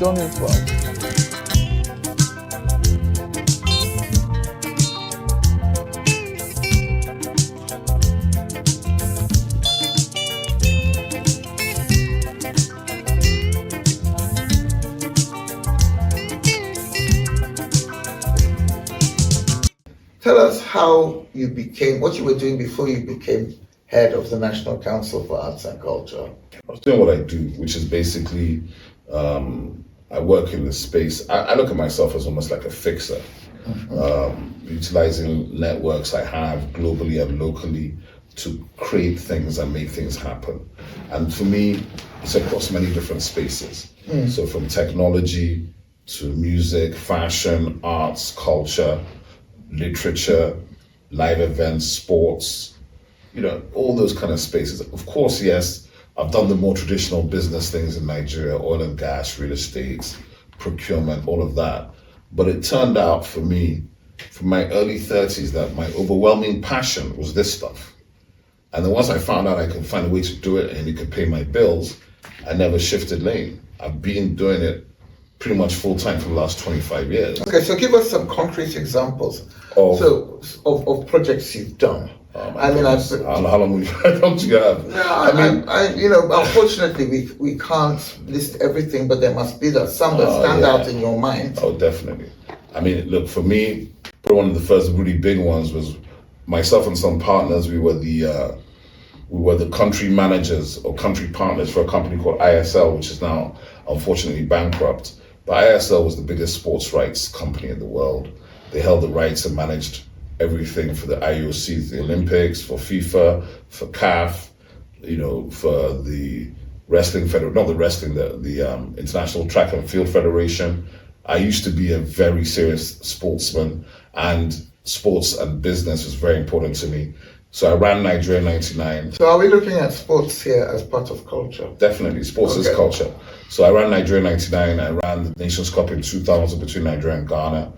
done it well. Tell us how you became, what you were doing before you became head of the National Council for Arts and Culture. I was doing what I do, which is basically, I work in the space. I look at myself as almost like a fixer, utilizing networks I have globally and locally to create things and make things happen. And for me, it's across many different spaces. So from technology to music, fashion, arts, culture, literature, live events, sports, all those kind of spaces. Of course, yes, I've done the more traditional business things in Nigeria, oil and gas, real estate, procurement, all of that. But it turned out for me, from my early 30s, that my overwhelming passion was this stuff. And then once I found out I could find a way to do it and it could pay my bills, I never shifted lane. I've been doing it pretty much full time for the last 25 years. Okay, so give us some concrete examples of projects you've done. How long do you have? No, unfortunately, we can't list everything, but there must be some that stand out in your mind. Oh, definitely. I mean, look, for me, probably one of the first really big ones was myself and some partners. We were the country managers or country partners for a company called ISL, which is now unfortunately bankrupt. But ISL was the biggest sports rights company in the world. They held the rights and managed everything for the IOC, the Olympics, for FIFA, for CAF, for the wrestling the International Track and Field Federation. I used to be a very serious sportsman, and sports and business was very important to me. So I ran Nigeria 99. So are we looking at sports here as part of culture? Definitely, sports is culture. So I ran Nigeria 99, I ran the Nations Cup in 2000 between Nigeria and Ghana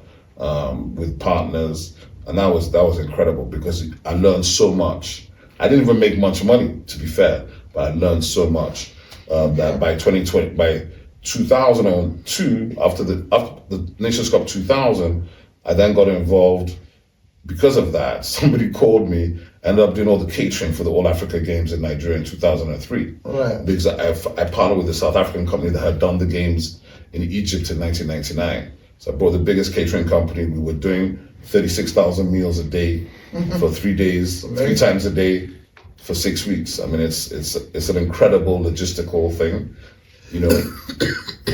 with partners. And that was incredible because I learned so much. I didn't even make much money, to be fair, but I learned so much that by 2002, after the Nations Cup 2000, I then got involved. Because of that, somebody called me, ended up doing all the catering for the All Africa Games in Nigeria in 2003. Right. Because I partnered with a South African company that had done the games in Egypt in 1999. So I brought the biggest catering company. We were doing 36,000 meals a day for 3 days, three times a day for 6 weeks. I mean, it's an incredible logistical thing.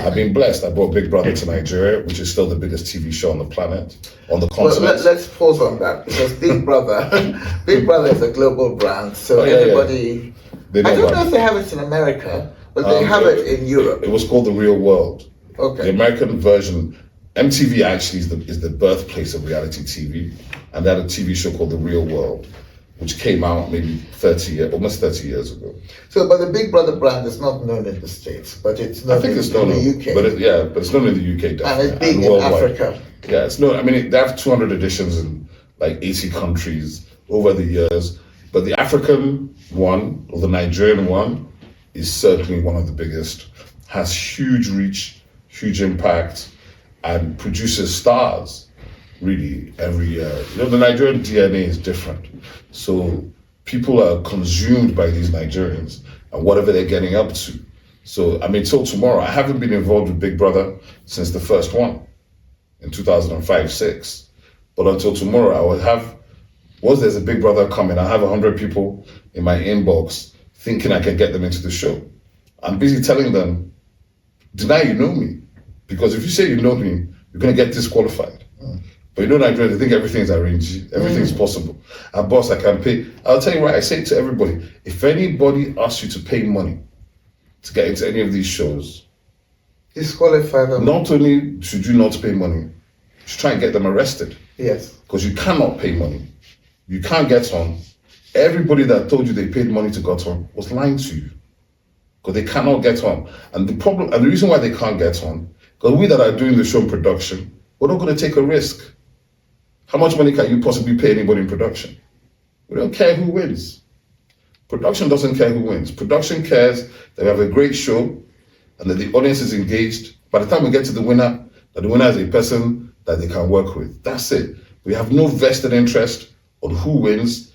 I've been blessed. I brought Big Brother to Nigeria, which is still the biggest TV show on the planet, on the continent. Well, let's pause on that because Big Brother is a global brand. So everybody, I don't know if they have it in America, but they have it in Europe. It was called The Real World. Okay. The American version, MTV actually is the birthplace of reality TV, and they had a TV show called The Real World, which came out maybe almost 30 years ago. So, but the Big Brother brand is not known in the States, but it's known in the UK. But it's known in the UK, definitely. And it's big in Africa. Yeah, it's known. I mean, they have 200 editions in like 80 countries over the years. But the African one, or the Nigerian one, is certainly one of the biggest, has huge reach, huge impact, and produces stars. Really, every year. The Nigerian DNA is different. So people are consumed by these Nigerians and whatever they're getting up to. So, I mean, till tomorrow, I haven't been involved with Big Brother since the first one in 2005-06. But until tomorrow, I will have, once there's a Big Brother coming, I have 100 people in my inbox thinking I can get them into the show. I'm busy telling them, deny you know me. Because if you say you know me, you're going to get disqualified. But Nigeria, they think everything's arranged, everything's possible. And boss, I can pay. I'll tell you what, I say to everybody, if anybody asks you to pay money to get into any of these shows, disqualify them. Not only should you not pay money, you should try and get them arrested. Yes. Because you cannot pay money. You can't get on. Everybody that told you they paid money to get on was lying to you. Because they cannot get on. And the reason why they can't get on, because we that are doing the show in production, we're not going to take a risk. How much money can you possibly pay anybody in production? We don't care who wins. Production doesn't care who wins. Production cares that we have a great show and that the audience is engaged By the time we get to the winner, that the winner is a person that they can work with. That's it. We have no vested interest on who wins.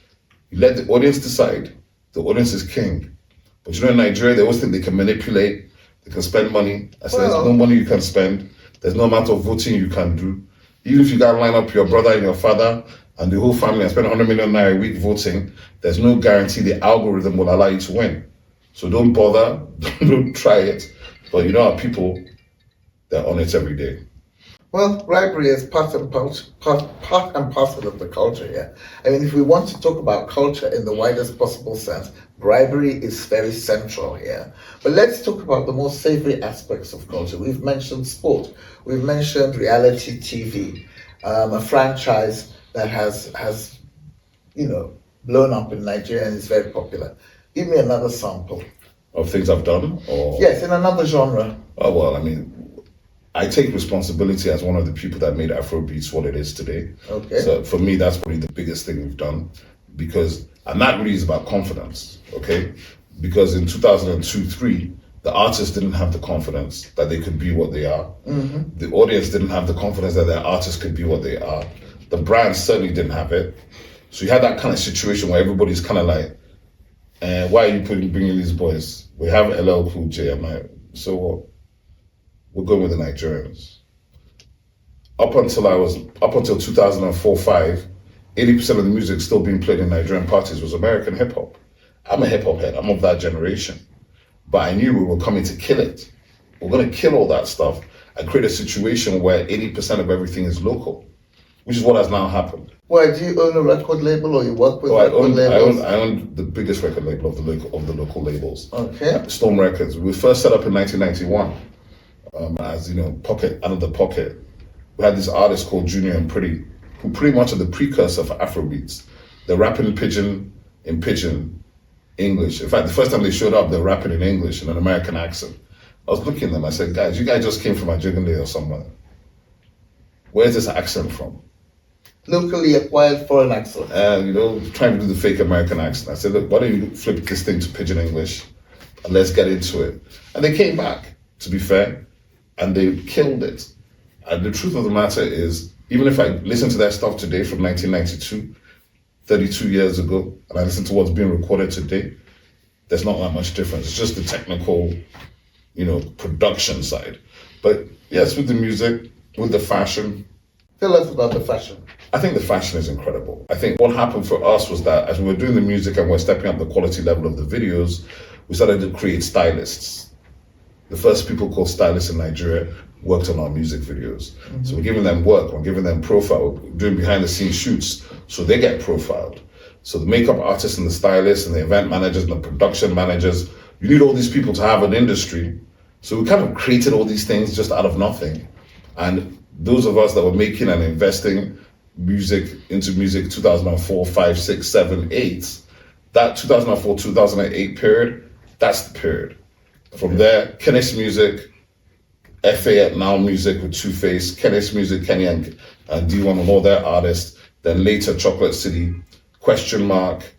You let the audience decide. The audience is king. But in Nigeria, they always think they can manipulate, they can spend money. I said, there's no money you can spend. There's no amount of voting you can do. Even if you got to line up your brother and your father and the whole family and spend 100 million naira a week voting, there's no guarantee the algorithm will allow you to win. So don't bother, don't try it. But our people, they're on it every day. Well, bribery is part and parcel of the culture here. I mean, if we want to talk about culture in the widest possible sense, bribery is very central here. But let's talk about the most savory aspects of culture. We've mentioned sport. We've mentioned reality TV, a franchise that has blown up in Nigeria and is very popular. Give me another sample. Of things I've done? Or... Yes, in another genre. Oh, well, I mean, I take responsibility as one of the people that made Afrobeats what it is today. Okay. So for me, that's probably the biggest thing we've done, and that really is about confidence, okay? Because in 2002-03, the artists didn't have the confidence that they could be what they are. Mm-hmm. The audience didn't have the confidence that their artists could be what they are. The brands certainly didn't have it. So you had that kind of situation where everybody's kind of like, why are you bringing these boys? We have LL Cool J. I'm like, so what? We're going with the Nigerians. Up until 2004-05, 80% of the music still being played in Nigerian parties was American hip hop. I'm a hip hop head. I'm of that generation. But I knew we were coming to kill it. We're going to kill all that stuff and create a situation where 80% of everything is local, which is what has now happened. Why, do you own a record label or you work with record labels? I own the biggest record label of the local labels. Okay. Storm Records. We first set up in 1991. As Pocket, out of the Pocket. We had this artist called Junior and Pretty, who pretty much are the precursor for Afrobeats. They're rapping in pidgin English. In fact, the first time they showed up, they're rapping in English in an American accent. I was looking at them, I said, guys, you guys just came from Ajigande or somewhere. Where's this accent from? Locally acquired foreign accent. Trying to do the fake American accent. I said, look, why don't you flip this thing to pidgin English and let's get into it. And they came back, to be fair. And they killed it. And the truth of the matter is, even if I listen to their stuff today from 1992, 32 years ago, and I listen to what's being recorded today, there's not that much difference. It's just the technical, production side. But yes, with the music, with the fashion. Tell us about the fashion. I think the fashion is incredible. I think what happened for us was that as we were doing the music and we're stepping up the quality level of the videos, we started to create stylists. The first people called stylists in Nigeria worked on our music videos. Mm-hmm. So we're giving them work, we're giving them profile, we're doing behind the scenes shoots, so they get profiled. So the makeup artists and the stylists and the event managers and the production managers, you need all these people to have an industry. So we kind of created all these things just out of nothing. And those of us that were making and investing into music 2004, 5, 6, 7, 8, that 2004, 2008 period, that's the period. From there, Kennis Music, FA at Now Music with Two Face, Kennis Music, Kenny and D1 and all their artists, then later Chocolate City, Question Mark,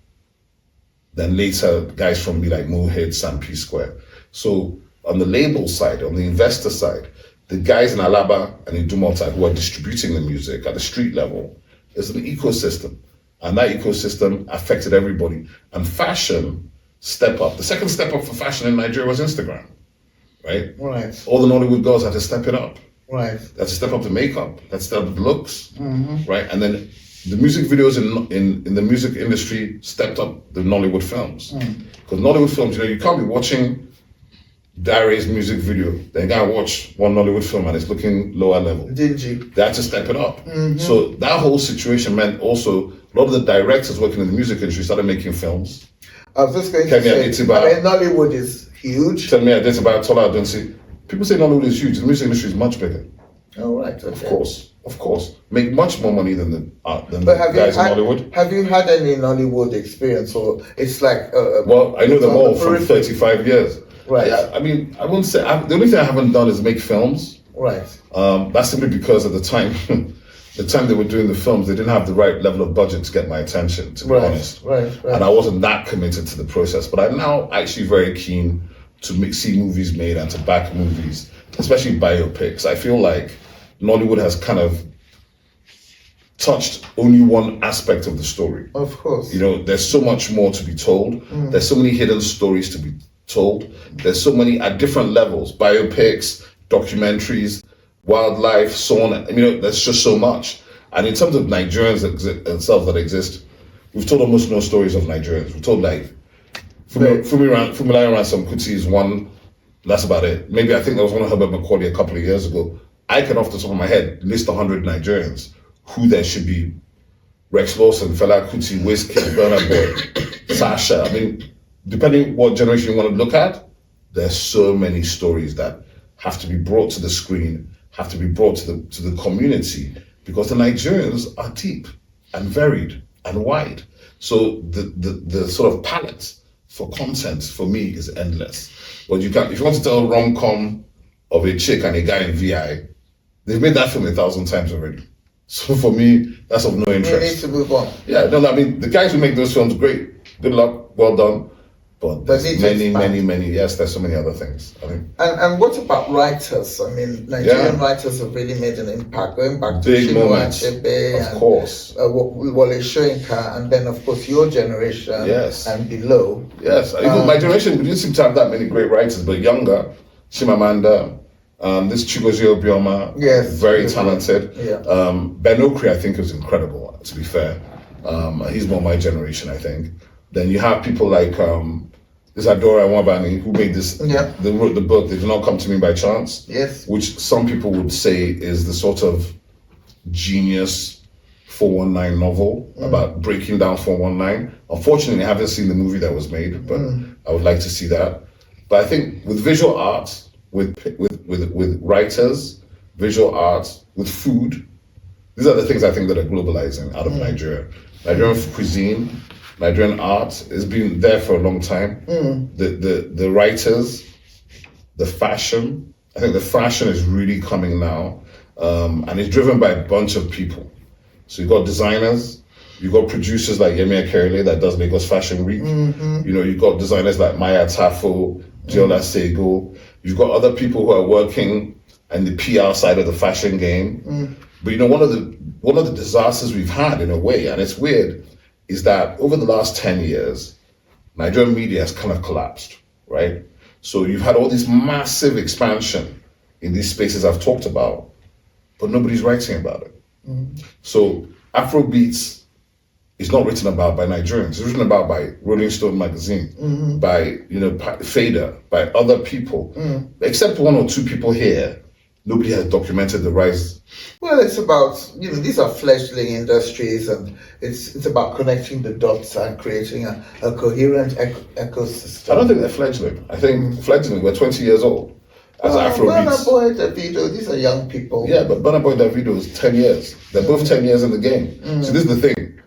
then later guys from me like Mohit and P Square. So on the label side, on the investor side, the guys in Alaba and in Dumota who are distributing the music at the street level, it's an ecosystem. And that ecosystem affected everybody. And fashion step up. The second step up for fashion in Nigeria was Instagram, right? Right. All the Nollywood girls had to step it up. Right. They had to step up the makeup, they had to step up the looks, right? And then the music videos in the music industry stepped up the Nollywood films. Because Nollywood films, you can't be watching Darius music video, then you gotta watch one Nollywood film and it's looking lower level. Dingy. They had to step it up. So that whole situation meant also a lot of the directors working in the music industry started making films. I was just going to say, Nollywood is huge. Tell me, I did about Tola Adunsi. People say Nollywood is huge. The music industry is much bigger. Oh, right. Okay. Of course. Make much more money than the guys in Nollywood. Have you had any Nollywood experience, or it's like? Well, I know them all from 35 years. Right. I mean, I wouldn't say the only thing I haven't done is make films. Right. That's simply because at the time, they were doing the films, they didn't have the right level of budget to get my attention, to be honest. Right. And I wasn't that committed to the process. But I'm now actually very keen to see movies made and to back movies especially biopics, I feel like Nollywood has kind of touched only one aspect of the story. Of course. You know, there's so much more to be told. There's so many hidden stories to be told. There's so many at different levels, biopics, documentaries, wildlife, so on. You know, there's just so much. And in terms of Nigerians themselves that exist, we've told almost no stories of Nigerians. We've told like Fumilayo Ransom Kuti is one. That's about it. Maybe I think there was one of Herbert Macaulay a couple of years ago. I can off the top of my head list 100 Nigerians who there should be. Rex Lawson, Fela Kuti, Wizkid, Burna Boy, Sasha. I mean, depending what generation you want to look at, there's so many stories that have to be brought to the screen, have to be brought to the community, because the Nigerians are deep and varied and wide. So the sort of palette for content for me is endless. But you can, if you want to tell a rom-com of a chick and a guy in VI, they've made that film 1,000 times already. So for me, that's of no interest. We need to move on. Yeah, no, I mean, the guys who make those films, great. Good luck, well done. But there's many, yes, there's so many other things. I mean, and what about writers? I mean, Nigerian writers have really made an impact. Going back to Chinua Achebe, of course, Wole Soyinka, and then of course your generation, and below. Yes, even my generation, we didn't seem to have that many great writers, but younger, Chimamanda, this Chigozie Obioma, very talented. Yeah. Ben Okri, I think, is incredible, to be fair. He's more my generation, I think. Then you have people like this Adora Nwabani, who made this, they wrote the book, They Do Not Come to Me by Chance, which some people would say is the sort of genius 419 novel about breaking down 419. Unfortunately, I haven't seen the movie that was made, but I would like to see that. But I think with visual arts, with writers, visual arts, with food, these are the things I think that are globalizing out of Nigeria. Nigerian cuisine, Nigerian art has been there for a long time. The writers, the fashion, I think the fashion is really coming now, and it's driven by a bunch of people. So you've got designers, you've got producers like Yemi Akerele that does Lagos Fashion Week. You know, you've got designers like Maya Tafo, Diola Sego. You've got other people who are working in the PR side of the fashion game. But you know, one of the disasters we've had in a way, and it's weird, is that over the last 10 years, Nigerian media has kind of collapsed, right? So you've had all this massive expansion in these spaces I've talked about, but nobody's writing about it. So Afrobeats is not written about by Nigerians. It's written about by Rolling Stone magazine, by Fader, by other people. Except one or two people here, nobody has documented the rise. Well, it's about, these are fledgling industries, and it's about connecting the dots and creating a coherent ecosystem. I don't think they're fledgling. I think fledgling, we're 20 years old as Afrobeats. Burna Boy, Davido, these are young people. Yeah, but Burna Boy, Davido is 10 years. They're both 10 years in the game. So this is the thing.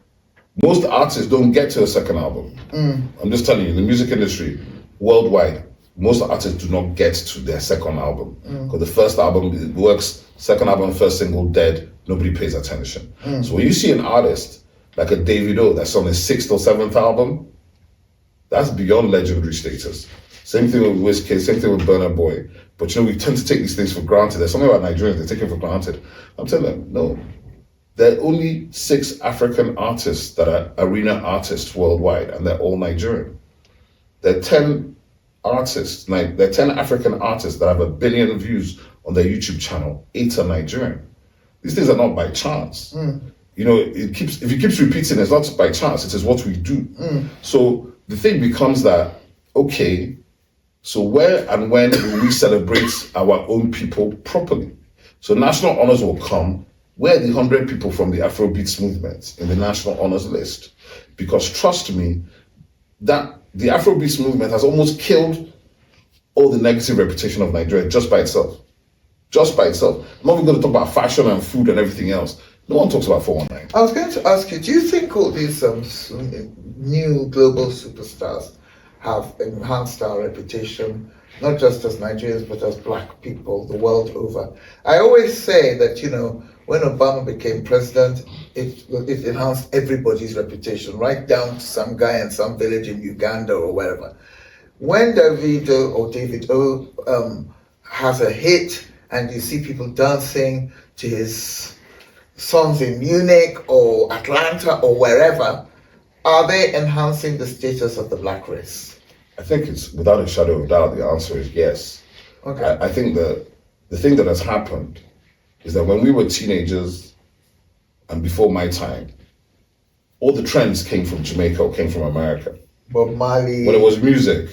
Most artists don't get to a second album. I'm just telling you, in the music industry, worldwide, most artists do not get to their second album. Because the first album, it works, second album, first single, dead, nobody pays attention. So when you see an artist like a Davido that's on his 6th or 7th album, that's beyond legendary status. Same thing with Wizkid, same thing with Burna Boy. But we tend to take these things for granted. There's something about Nigerians, they take it for granted. I'm telling them, no. There are only 6 African artists that are arena artists worldwide, and they're all Nigerian. There are 10 artists, there are 10 African artists that have 1 billion views on their YouTube channel. 8 are Nigerian. These things are not by chance. If it keeps repeating, it's not by chance, it is what we do. So the thing becomes that, okay, so where and when will we celebrate our own people properly? So national honors will come. Where are the 100 people from the Afrobeats movement in the national honors list? Because trust me, that the Afrobeats movement has almost killed all the negative reputation of Nigeria just by itself. Just by itself. I'm not even going to talk about fashion and food and everything else. No one talks about 419. I was going to ask you, do you think all these new global superstars have enhanced our reputation, not just as Nigerians, but as Black people the world over? I always say that, when Obama became president, it enhanced everybody's reputation, right down to some guy in some village in Uganda or wherever. When Davido has a hit and you see people dancing to his songs in Munich or Atlanta or wherever, are they enhancing the status of the black race? I think it's without a shadow of doubt, the answer is yes. Okay. I think the thing that has happened is that when we were teenagers and before my time, all the trends came from Jamaica or came from America. Bob Marley. When it was music,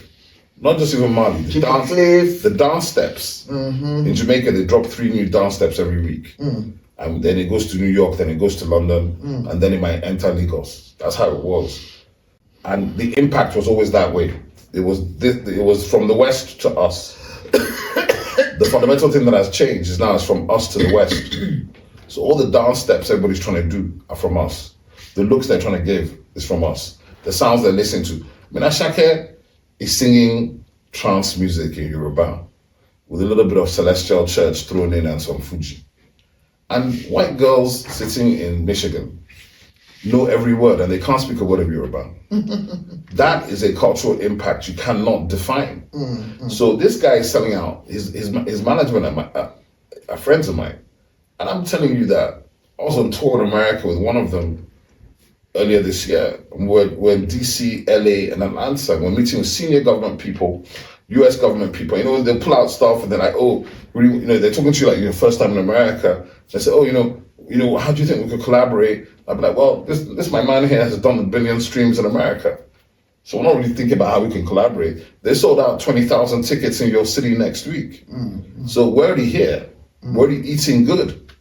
not just even Marley, the dance steps. Mm-hmm. In Jamaica, they drop 3 new dance steps every week. And then it goes to New York, then it goes to London, and then it might enter Lagos. That's how it was. And the impact was always that way. It was from the West to us. The fundamental thing that has changed is now it's from us to the West. So all the dance steps everybody's trying to do are from us. The looks they're trying to give is from us. The sounds they're listening to. Asake is singing trance music in Yoruba with a little bit of Celestial Church thrown in and some Fuji. And white girls sitting in Michigan know every word and they can't speak a word of Yoruba. That is a cultural impact you cannot define. So this guy is selling out his management are friends of mine. And I'm telling you that I was on tour in America with one of them earlier this year. We're in DC, LA, and Atlanta. We're meeting with senior government people, US government people. You know, they pull out stuff and they're like, oh, really, you know, they're talking to you like your first time in America. They say, oh, you know, how do you think we could collaborate? I'd be like, well, this my man here has done 1 billion streams in America. So we're not really thinking about how we can collaborate. They sold out 20,000 tickets in your city next week. So we're already here. We're already eating good.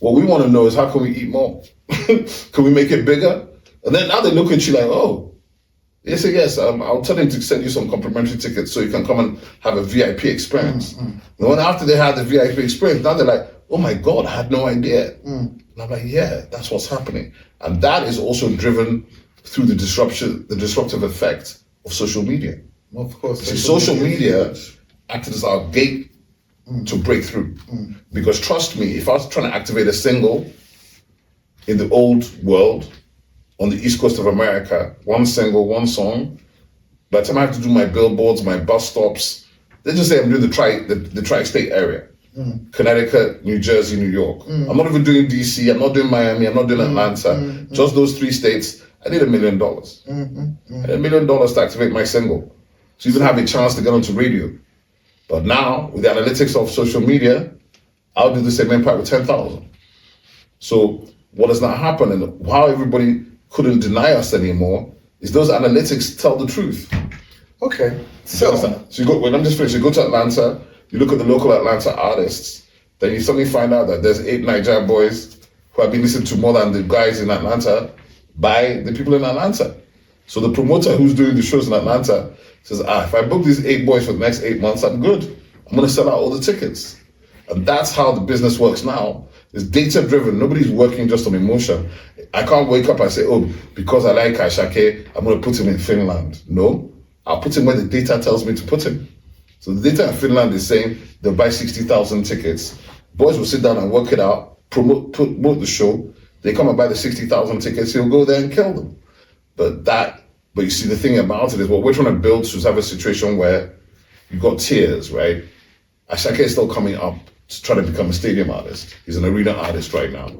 What we want to know is how can we eat more? Can we make it bigger? And then now they look at you like, oh, they say, yes, I'll tell them to send you some complimentary tickets so you can come and have a VIP experience. And then after they had the VIP experience, now they're like, oh my God, I had no idea. And I'm like, yeah, that's what's happening. And that is also driven through the disruptive effect of social media. Of course. Social media acted as our gate to break through. Because trust me, if I was trying to activate a single in the old world, on the East Coast of America, one single, one song, by the time I have to do my billboards, my bus stops, they just say I'm doing the tri-state area. Connecticut, New Jersey, New York. I'm not even doing DC, I'm not doing Miami, I'm not doing Atlanta. Just those 3 states, I need $1 million. I need $1 million to activate my single. So even have a chance to get onto radio. But now, with the analytics of social media, I'll do the same impact with 10,000. So what does not happen and how everybody couldn't deny us anymore is those analytics tell the truth. Okay. So you go, when I'm just finished, you go to Atlanta, you look at the local Atlanta artists, then you suddenly find out that there's 8 Niger boys who have been listened to more than the guys in Atlanta by the people in Atlanta. So the promoter who's doing the shows in Atlanta says, if I book these 8 boys for the next 8 months, I'm good. I'm going to sell out all the tickets. And that's how the business works now. It's data driven. Nobody's working just on emotion. I can't wake up and say, oh, because I like Asake, I'm going to put him in Finland. No, I'll put him where the data tells me to put him. So the data in Finland is saying they'll buy 60,000 tickets. Boys will sit down and work it out, promote the show. They come and buy the 60,000 tickets. He'll go there and kill them. But you see, the thing about it is what we're trying to build is have a situation where you've got tiers, right? Asake is still coming up to try to become a stadium artist. He's an arena artist right now.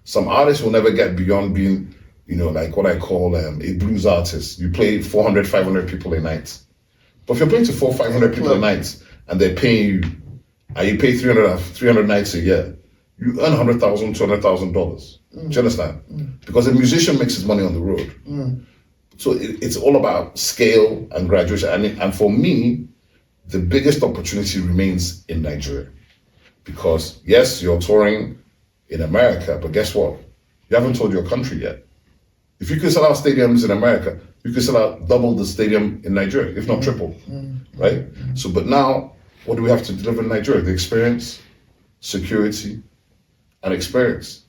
Some artists will never get beyond being, like what I call a blues artist. You play 400, 500 people a night. But if you're playing to 400, 500 people a night and they're paying you, and you pay 300 nights a year, you earn $100,000, $200,000. Do you understand? Because a musician makes his money on the road. So it's all about scale and graduation. And for me, the biggest opportunity remains in Nigeria. Because yes, you're touring in America, but guess what? You haven't toured your country yet. If you could sell out stadiums in America, you could sell out double the stadium in Nigeria, if not triple, right? So, but now, what do we have to deliver in Nigeria? The experience, security, and experience.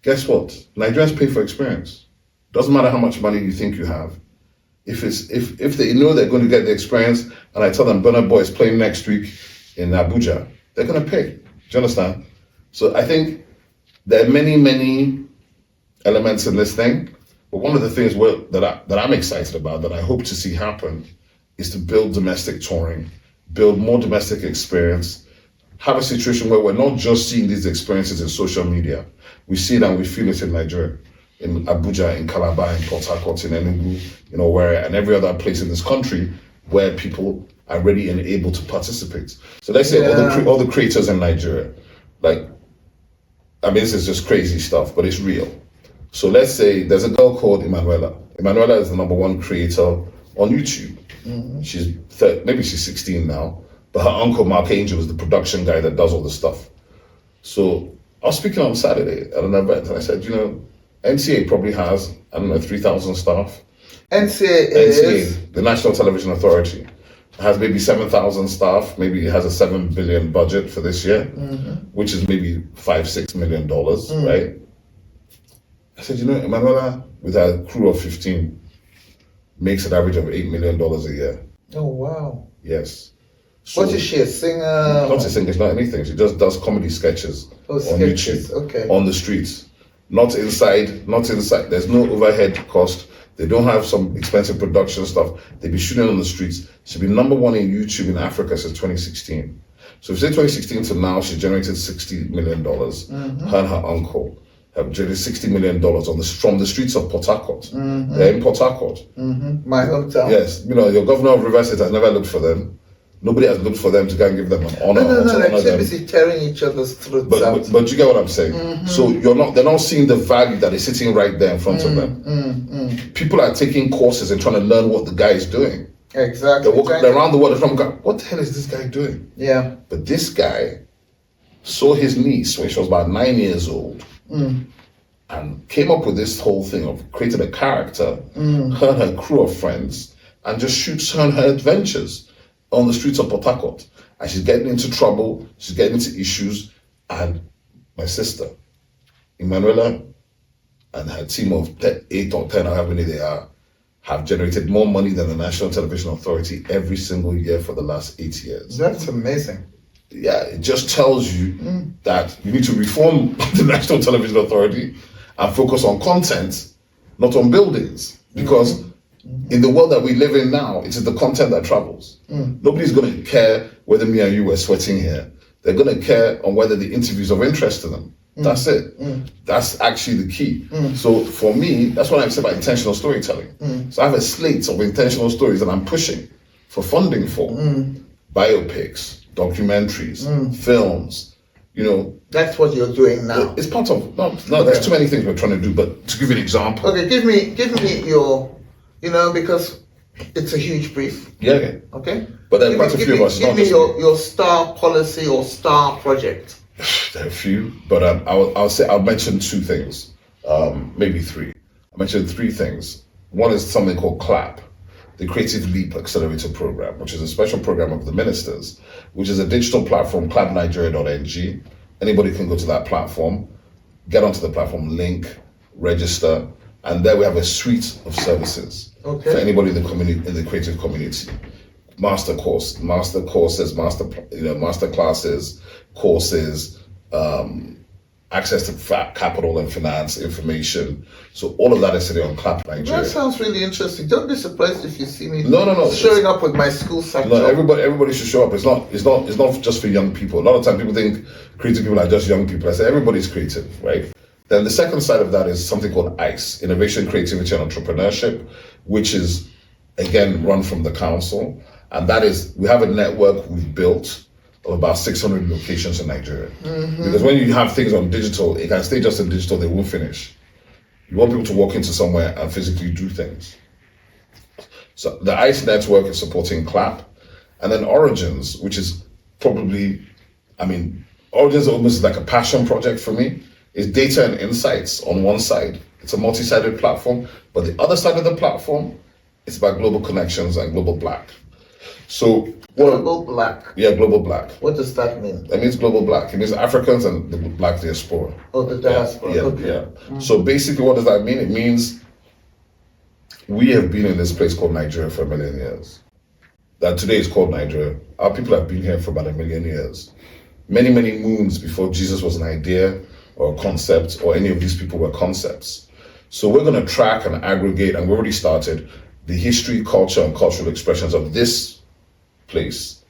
Guess what? Nigerians pay for experience. Doesn't matter how much money you think you have. If they know they're going to get the experience, and I tell them Burna Boy is playing next week in Abuja, they're going to pay. Do you understand? So I think there are many, many elements in this thing. But one of the things that I'm excited about, that I hope to see happen, is to build domestic touring, build more domestic experience, have a situation where we're not just seeing these experiences in social media. We see it and we feel it in Nigeria, in Abuja, in Calabar, in Port Harcourt, in Enugu, where, and every other place in this country where people are ready and able to participate. So let's say all the creators in Nigeria, this is just crazy stuff, but it's real. So let's say there's a girl called Emanuela. Emanuela is the #1 creator on YouTube. She's maybe she's 16 now, but her uncle Mark Angel is the production guy that does all the stuff. So I was speaking on Saturday at an event, and I said, NCA probably has, 3,000 staff. NCA, the National Television Authority, has maybe 7,000 staff. Maybe it has a $7 billion budget for this year, which is maybe $5-6 million, right? I said, Emanuela, with a crew of 15, makes an average of $8 million a year. Oh, wow. Yes. So, what is she, a singer? Not a singer, it's not anything. She just does comedy sketches on sketches. YouTube, okay. On the streets. Not inside. There's no overhead cost. They don't have some expensive production stuff. They be shooting on the streets. She's been #1 in YouTube in Africa since 2016. So if you say 2016 to now, she generated $60 million. Her and her uncle have generated $60 million from the streets of Port Harcourt. They're in Port Harcourt. My hometown. Yes, your governor of Rivers State has never looked for them. Nobody has looked for them to go and give them an honor. No, they're busy tearing each other's throats out. But you get what I'm saying. So they're not seeing the value that is sitting right there in front of them. People are taking courses and trying to learn what the guy is doing. Exactly. They're walking around the world and going, what the hell is this guy doing? Yeah. But this guy saw his niece when she was about 9 years old and came up with this whole thing of creating a character, her and her crew of friends, and just shoots her and her adventures on the streets of Port Harcourt. And she's getting into trouble, she's getting into issues, and my sister, Emanuela, and her team of 8 or 10, however many they are, have generated more money than the National Television Authority every single year for the last 8 years. That's amazing. Yeah, it just tells you that you need to reform the National Television Authority and focus on content, not on buildings. Because in the world that we live in now, it is the content that travels. Nobody's going to care whether me and you were sweating here. They're going to care on whether the interview's of interest to them. That's it. That's actually the key. So for me, that's what I say about intentional storytelling. So I have a slate of intentional stories that I'm pushing for funding for. Biopics, documentaries, films, That's what you're doing now. It's part of, there's too many things we're trying to do, but to give you an example. Okay, give me your, because it's a huge brief. Yeah. Okay? But there are quite a few of us. Give me your star policy or star project. There are a few, but I'll mention 2 things, maybe 3. I mentioned 3 things. One is something called CLAP, the Creative Leap Accelerator Program, which is a special program of the ministers, which is a digital platform, clapnigeria.ng. Anybody can go to that platform, get onto the platform, link, register, and there we have a suite of services for anybody in the community, in the creative community. Master courses, master classes, courses, access to capital and finance information. So all of that is sitting on Clap Nigeria. That sounds really interesting. Don't be surprised if you see me showing up with my school satchel. No, everybody should show up. It's not just for young people. A lot of time people think creative people are just young people. I say everybody's creative, right? Then the second side of that is something called ICE, Innovation, Creativity and Entrepreneurship, which is again run from the council. And that is, we have a network we've built of about 600 locations in Nigeria. Because when you have things on digital, it can stay just in digital, they won't finish. You want people to walk into somewhere and physically do things. So the ICE network is supporting CLAP. And then Origins, which is probably, Origins is almost like a passion project for me. It's data and insights on one side. It's a multi-sided platform. But the other side of the platform, it's about global connections and global Black. So Global Black. Yeah, global Black. What does that mean? It means global Black. It means Africans and the Black diaspora. Oh, the diaspora. Yeah. So basically, what does that mean? It means we have been in this place called Nigeria for 1 million years. That today is called Nigeria. Our people have been here for about 1 million years. Many, many moons before Jesus was an idea or a concept, or any of these people were concepts. So we're going to track and aggregate, and we already started, the history, culture, and cultural expressions of this place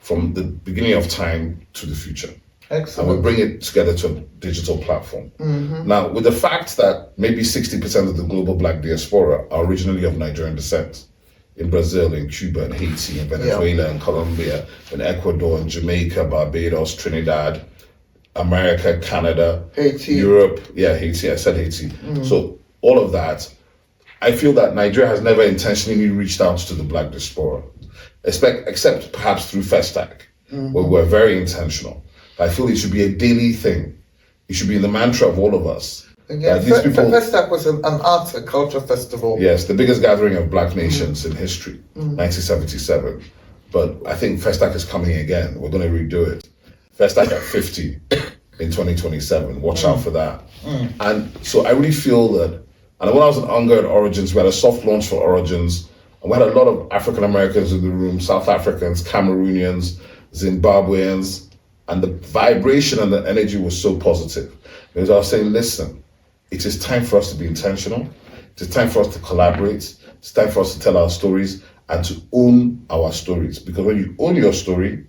from the beginning of time to the future. Excellent. And we bring it together to a digital platform. Now, with the fact that maybe 60% of the global Black diaspora are originally of Nigerian descent, in Brazil, in Cuba, in Haiti, in Venezuela, in Colombia, in Ecuador, in Jamaica, Barbados, Trinidad, America, Canada, Haiti. Europe. Yeah, Haiti. I said Haiti. So all of that, I feel that Nigeria has never intentionally reached out to the Black diaspora, except perhaps through Festac, where we're very intentional. I feel it should be a daily thing. It should be in the mantra of all of us. Again, these people, Festac was an arts and culture festival. Yes, the biggest gathering of Black nations in history, 1977. But I think Festac is coming again. We're going to redo it. Festac at 50 in 2027. Watch out for that. And so I really feel that, and when I was at UNGA at Origins, we had a soft launch for Origins, and we had a lot of African Americans in the room, South Africans, Cameroonians, Zimbabweans, and the vibration and the energy was so positive. Because I was saying, listen, it is time for us to be intentional. It is time for us to collaborate. It's time for us to tell our stories and to own our stories. Because when you own your story,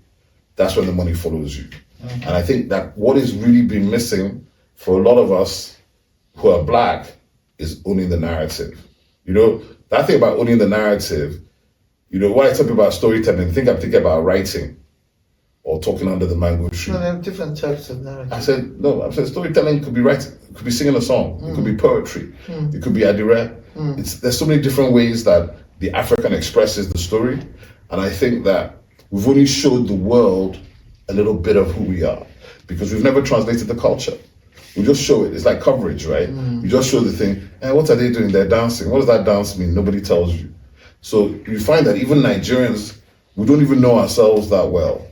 that's when the money follows you. And I think that what has really been missing for a lot of us who are Black is owning the narrative. You know, that thing about owning the narrative, you know, when I tell people about storytelling, I think I'm thinking about writing or talking under the mango tree. No, there are different types of narrative. I said storytelling could be writing, it could be singing a song, it could be poetry, it could be adire. There's so many different ways that the African expresses the story. And I think that we've only showed the world a little bit of who we are because we've never translated the culture. We just show it. It's like coverage, right? You just show the thing. And what are they doing? They're dancing. What does that dance mean? Nobody tells you. So you find that even Nigerians, we don't even know ourselves that well.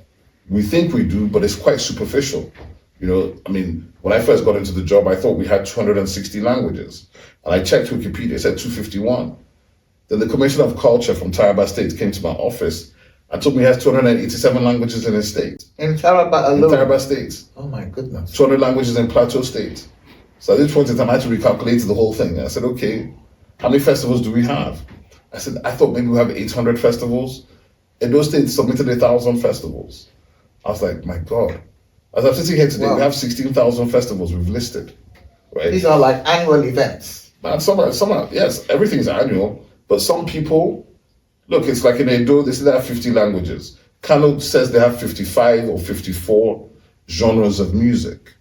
We think we do, but it's quite superficial. You know, I mean, when I first got into the job, I thought we had 260 languages. And I checked Wikipedia, it said 251. Then the Commissioner of Culture from Taraba State came to my office and told me he has 287 languages in his state. In Taraba alone? In Taraba State. Oh my goodness. 200 languages in Plateau State. So at this point in time, I had to recalculate the whole thing. I said, okay, how many festivals do we have? I said, I thought maybe we have 800 festivals. In those states submitted 1,000 festivals. I was like, my God. As I'm sitting here today, we have 16,000 festivals we've listed. Right? These are like annual events. And some are, yes, everything's annual. But some people, look, it's like in Edo, they say they have 50 languages. Kano says they have 55 or 54 genres of music.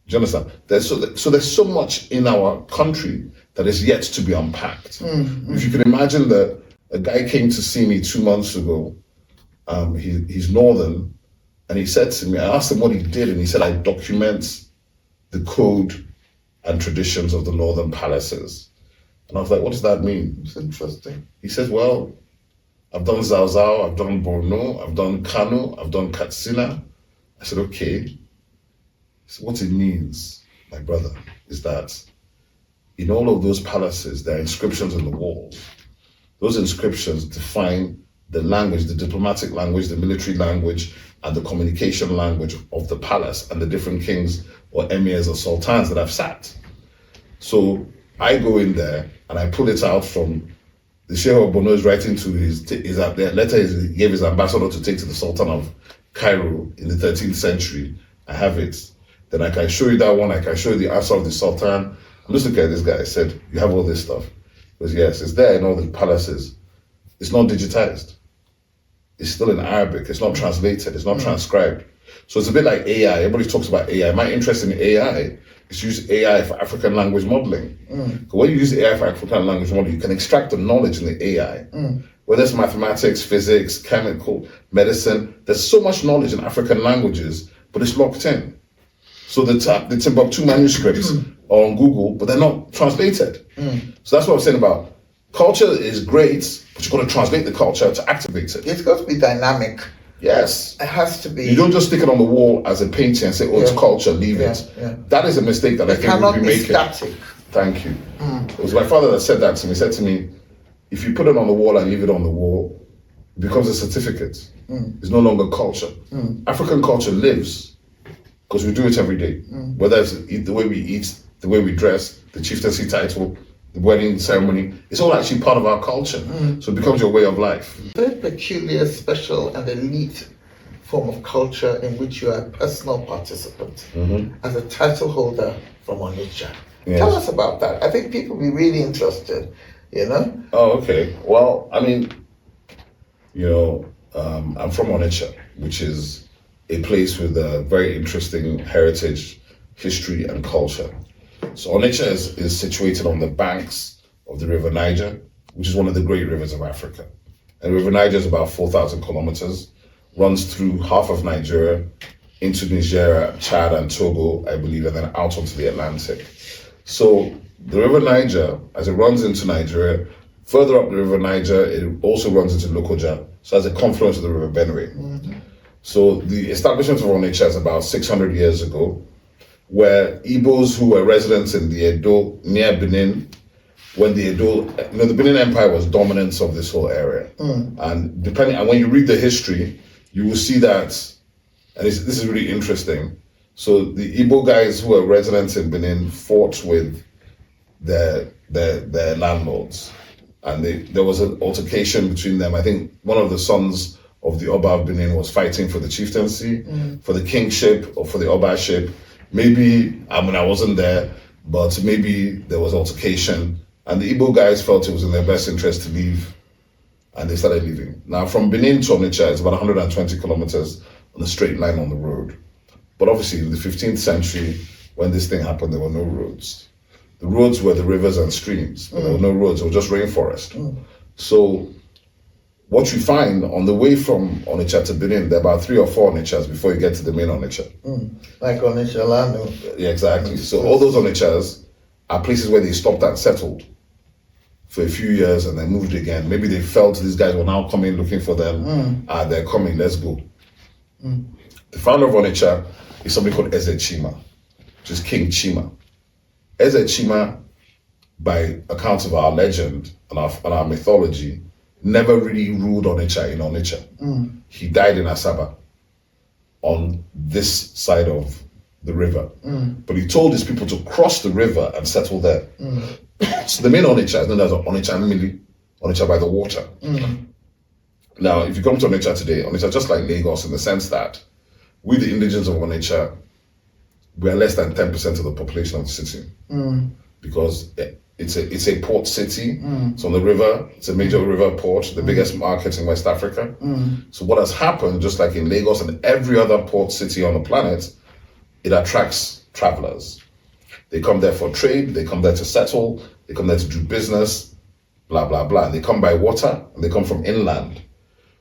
Do you understand? So there's so much in our country that is yet to be unpacked. If you can imagine that a guy came to see me 2 months ago, he's Northern, and he said to me, I asked him what he did, and he said, I document the code and traditions of the Northern palaces. And I was like, what does that mean? It's interesting. He says, well, I've done Zauzau, I've done Borno, I've done Kano, I've done Katsina. I said, okay. So what it means, my brother, is that in all of those palaces, there are inscriptions on the walls. Those inscriptions define the language, the diplomatic language, the military language, and the communication language of the palace and the different kings or emirs or sultans that have sat. So I go in there and I pull it out from the Sheikh of Borno is writing to his letter he gave his ambassador to take to the Sultan of Cairo in the 13th century. I have it. Then I can show you that one. I can show you the answer of the Sultan. I'm just looking at this guy. I said, you have all this stuff? He goes, yes, it's there in all the palaces. It's not digitized. It's still in Arabic. It's not translated. It's not transcribed. So it's a bit like AI. Everybody talks about AI. My interest in AI is to use AI for African language modeling. When you use AI for African language modeling, you can extract the knowledge in the AI. Whether it's mathematics, physics, chemical, medicine, there's so much knowledge in African languages, but it's locked in. So the Timbuktu manuscripts are on Google, but they're not translated. So that's what I'm saying about culture is great, but you've got to translate the culture to activate it. It's got to be dynamic. Yes. It has to be. You don't just stick it on the wall as a painting and say, oh, it's culture, leave it. That is a mistake that I think we'll be making. Static. Thank you. It was my father that said that to me. He said to me, if you put it on the wall and leave it on the wall, it becomes a certificate. It's no longer culture. African culture lives because we do it every day. Whether it's the way we eat, the way we dress, the chieftaincy title, the wedding ceremony, it's all actually part of our culture. So it becomes your way of life. Very peculiar, special, and elite form of culture in which you are a personal participant Mm-hmm. as a title holder from Onitsha. Yes. Tell us about that. I think people will be really interested, you know? Oh, okay. Well, I mean, I'm from Onitsha, which is a place with a very interesting heritage, history, and culture. So Onitsha is situated on the banks of the River Niger, which is one of the great rivers of Africa. And the River Niger is about 4,000 kilometers, runs through half of Nigeria, into Nigeria, Chad, and Togo, I believe, and then out onto the Atlantic. So the River Niger, as it runs into Nigeria, further up the River Niger, it also runs into Lokoja, so as a confluence of the River Benue. Mm-hmm. So the establishment of Onitsha is about 600 years ago, where Igbos who were residents in the Edo, near Benin, when the Edo, the Benin Empire was dominance of this whole area. And when you read the history, you will see that, and this is really interesting. So the Igbo guys who were residents in Benin fought with their landlords, and there was an altercation between them. I think one of the sons of the Oba of Benin was fighting for the chieftaincy, for the kingship, or for the Obaship. Maybe, I wasn't there, but maybe there was altercation, and the Igbo guys felt it was in their best interest to leave, and they started leaving. Now, from Benin to Onitsha, it's about 120 kilometers on a straight line on the road. But obviously, in the 15th century, when this thing happened, there were no roads. The roads were the rivers and streams, but there were no roads. It was just rainforest. So what you find on the way from Onitsha to Benin, there are about 3 or 4 Onitshas before you get to the main Onitsha. Like Onitsha Lanu. Yeah, exactly. So all those Onitshas are places where they stopped and settled for a few years and then moved again. Maybe they felt these guys were now coming looking for them. They're coming, let's go. The founder of Onitsha is somebody called Eze Chima, which is King Chima. Eze Chima, by accounts of our legend and our mythology, never really ruled Onitsha in Onitsha. He died in Asaba, on this side of the river. But he told his people to cross the river and settle there. So the main Onitsha is known as Onitsha Mmili, Onitsha by the water. Now, if you come to Onitsha today, Onitsha just like Lagos in the sense that we, the indigenes of Onitsha, we are less than 10% of the population of the city. Because it's a port city. It's on the river. It's a major river port, the biggest market in West Africa. So what has happened, just like in Lagos and every other port city on the planet, it attracts travelers. They come there for trade, they come there to settle, they come there to do business, blah, blah, blah. They come by water and they come from inland.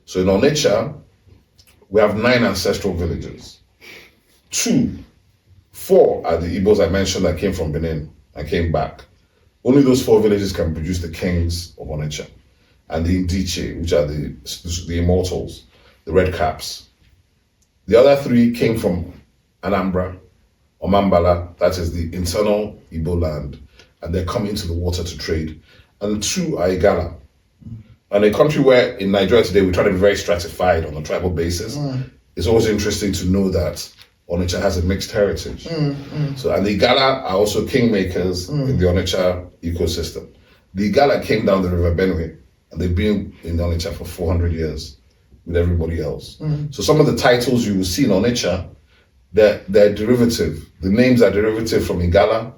So in Onitsha, we have 9 ancestral villages. 4 are the Igbos I mentioned that came from Benin and came back. Only those 4 villages can produce the kings of Onitsha and the Indiche, which are the immortals, the red caps. The other 3 came from Anambra, Omambala, that is the internal Igbo land, and they're coming to the water to trade. And 2 are Igala. And a country where in Nigeria today we try to be very stratified on a tribal basis, it's always interesting to know that Onitsha has a mixed heritage. So, and the Igala are also kingmakers in the Onitsha ecosystem. The Igala came down the River Benue, and they've been in Onitsha for 400 years with everybody else. So some of the titles you will see in Onitsha, they're derivative. The names are derivative from Igala,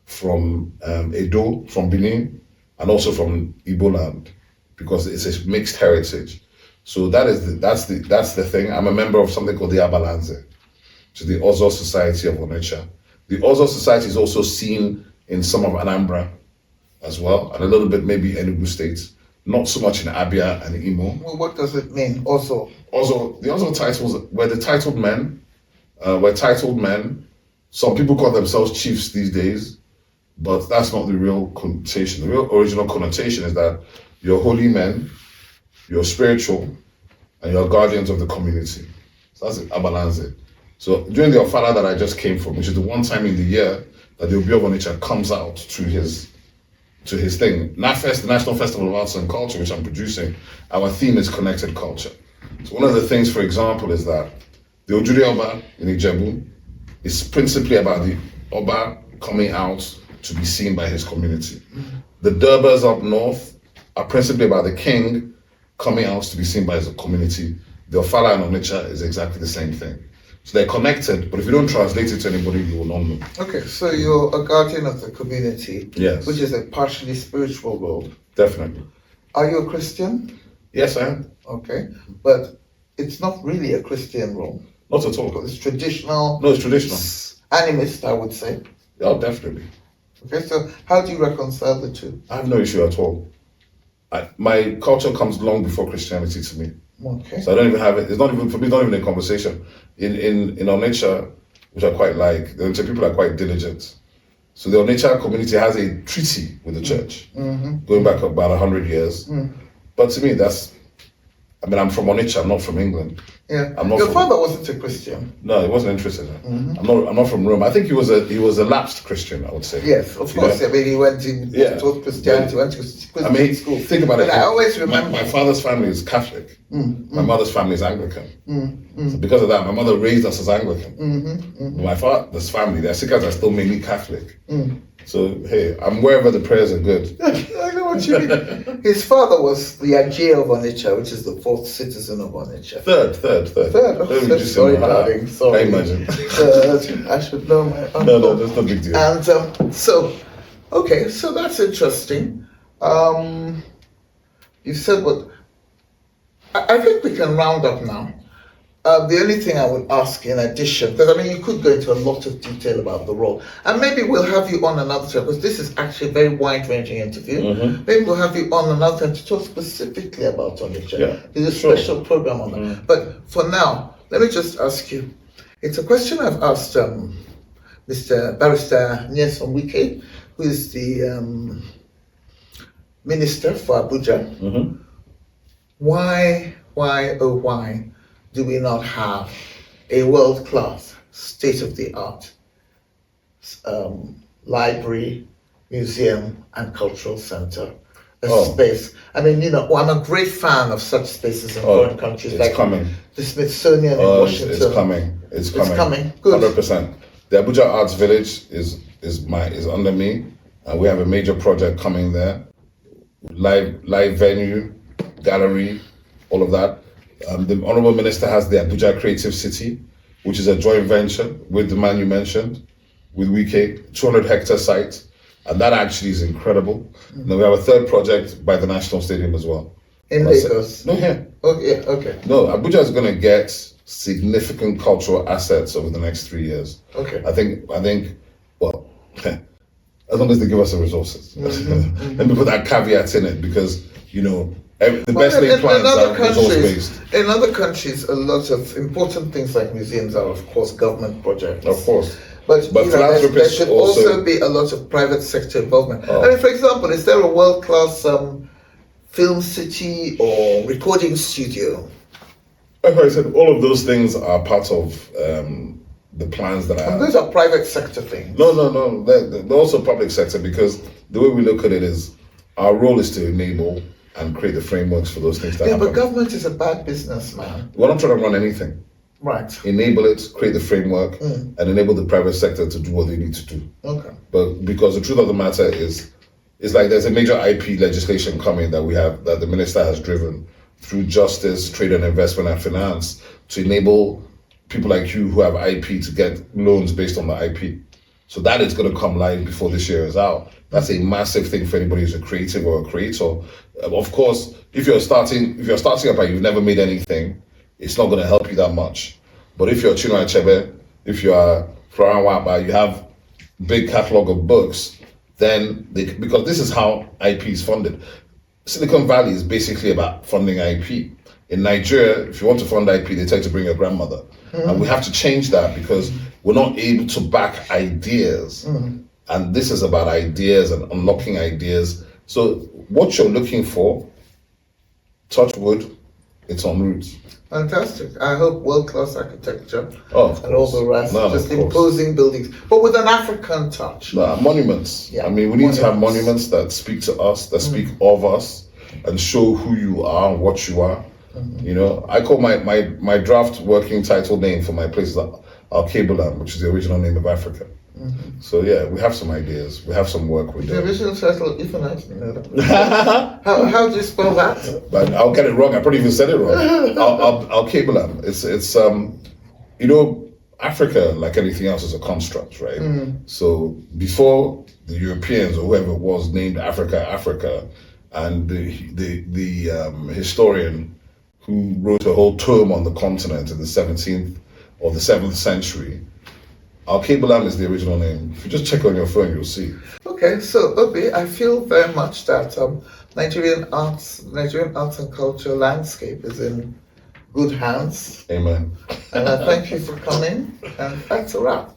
from Edo, from Benin, and also from Igbo land, because it's a mixed heritage. So that's the thing. I'm a member of something called the Abalanze, which is the Ozo Society of Onitsha. The Ozo Society is also seen in some of Anambra as well, and a little bit maybe Enugu State. Not so much in Abia and Imo. Well, what does it mean, Ozo? The Ozo titles were the titled men. Some people call themselves chiefs these days, but that's not the real connotation. The real original connotation is that you're holy men, you're spiritual, and you're guardians of the community. So that's Abalanze. So during the Ofala that I just came from, which is the one time in the year that the Obi of Onitsha comes out to his thing, NAFEST, the National Festival of Arts and Culture, which I'm producing, our theme is connected culture. So one of the things, for example, is that the Ojuri Oba in Ijebu is principally about the Oba coming out to be seen by his community. The Durbas up north are principally about the king coming out to be seen by his community. the Ofala and Onitsha is exactly the same thing. So they're connected, but if you don't translate it to anybody, you will not know. Okay, so you're a guardian of the community, Yes. which is a partially spiritual role. Definitely. Are you a Christian? Yes, I am. Okay, but it's not really a Christian role. Not at all. It's traditional. No, it's traditional. Animist, I would say. Oh, definitely. Okay, so how do you reconcile the two? I have no issue at all. My culture comes long before Christianity to me. Okay. So I don't even have it. It's not even, for me, it's not even a conversation. In Onitsha, which I quite like, the Onitsha people are quite diligent. So the Onitsha community has a treaty with the church, going back about 100 years. But to me, I'm from Onitsha, I'm not from England. Yeah. I'm not Your from, father wasn't a Christian. No, he wasn't interested. I'm not from Rome. I think he was a lapsed Christian, I would say. Yes, of course. know? I mean, he went to taught Christianity, went to Christian school. Think about it. But I always remember my father's family is Catholic. My mother's family is Anglican. So because of that, my mother raised us as Anglican. My father's family, the Asikas are still mainly Catholic. So hey, I'm wherever the prayers are good. I know what you mean. His father was the Ajay of Onitsha, which is the fourth citizen of Onitsha. Third. Third. Oh, sorry, darling. Sorry. I imagine. Third. I should know my uncle. No, that's no big deal. And so that's interesting. You said what? I think we can round up now. The only thing I would ask in addition, because I mean you could go into a lot of detail about the role, and maybe we'll have you on another time, because this is actually a very wide-ranging interview. Maybe we'll have you on another time to talk specifically about Onitsha. Yeah, There's a special program on that. But for now, let me just ask you. It's a question I've asked Mr. Barrister Nyesom Wike, who is the Minister for Abuja. Why do we not have a world-class, state-of-the-art library, museum, and cultural center? Space. I mean, I'm a great fan of such spaces in foreign countries, it's like coming. The Smithsonian in Washington. It's coming. It's coming. Good. 100%. The Abuja Arts Village is under me, and we have a major project coming there. Live venue, gallery, all of that. The Honourable Minister has the Abuja Creative City, which is a joint venture with the man you mentioned, with Wike, 200-hectare site, and that actually is incredible. Now we have a third project by the National Stadium as well. In Lagos? No, here. Okay. No, Abuja is going to get significant cultural assets over the next 3 years. Okay. I think, well, as long as they give us the resources. Let me put that caveat in it, because, the best laid plans are resource-based. In other countries, a lot of important things like museums are, of course, government projects. Of course. But there should also also be a lot of private sector involvement. I mean, for example, is there a world-class film city or recording studio? Like I said, all of those things are part of the plans that And those are private sector things. No. They're also public sector, because the way we look at it is our role is to enable and create the frameworks for those things to happen. Yeah, but government is a bad business, man. We're not trying to run anything. Right. Enable it, create the framework, and enable the private sector to do what they need to do. Okay. But because the truth of the matter is, it's like there's a major IP legislation coming that the minister has driven through justice, trade and investment, and finance to enable people like you who have IP to get loans based on the IP. So that is going to come live before this year is out. That's a massive thing for anybody who's a creative or a creator. Of course, if you're starting up and you've never made anything, it's not going to help you that much. But if you're Chinua Achebe, if you are Florent Wapa, you have big catalog of books, then because this is how IP is funded. Silicon Valley is basically about funding IP. In Nigeria, if you want to fund IP, they tell you to bring your grandmother. And we have to change that, because we're not able to back ideas. And this is about ideas and unlocking ideas. So what you're looking for, touch wood, it's en route. Fantastic. I hope world-class architecture and all the rest. Just imposing buildings, but with an African touch. Monuments. Yeah. I mean, we need to have monuments that speak to us, that speak of us, and show who you are and what you are. I call my draft working title name for my place Al-Kabelan, which is the original name of Africa. So yeah, we have some ideas. We have some work with The them. original title, Eton, I didn't know that. How do you spell that? But I'll get it wrong. I probably even said it wrong. I'll cable them. It's you know, Africa, like anything else, is a construct, right? So before the Europeans or whoever it was named Africa, and the historian who wrote a whole tome on the continent in the 17th or the 7th century, Al-Qabilam is the original name. If you just check on your phone, you'll see. Okay, so Obi, I feel very much that Nigerian arts and culture landscape is in good hands. Amen. And I thank you for coming, and that's a wrap.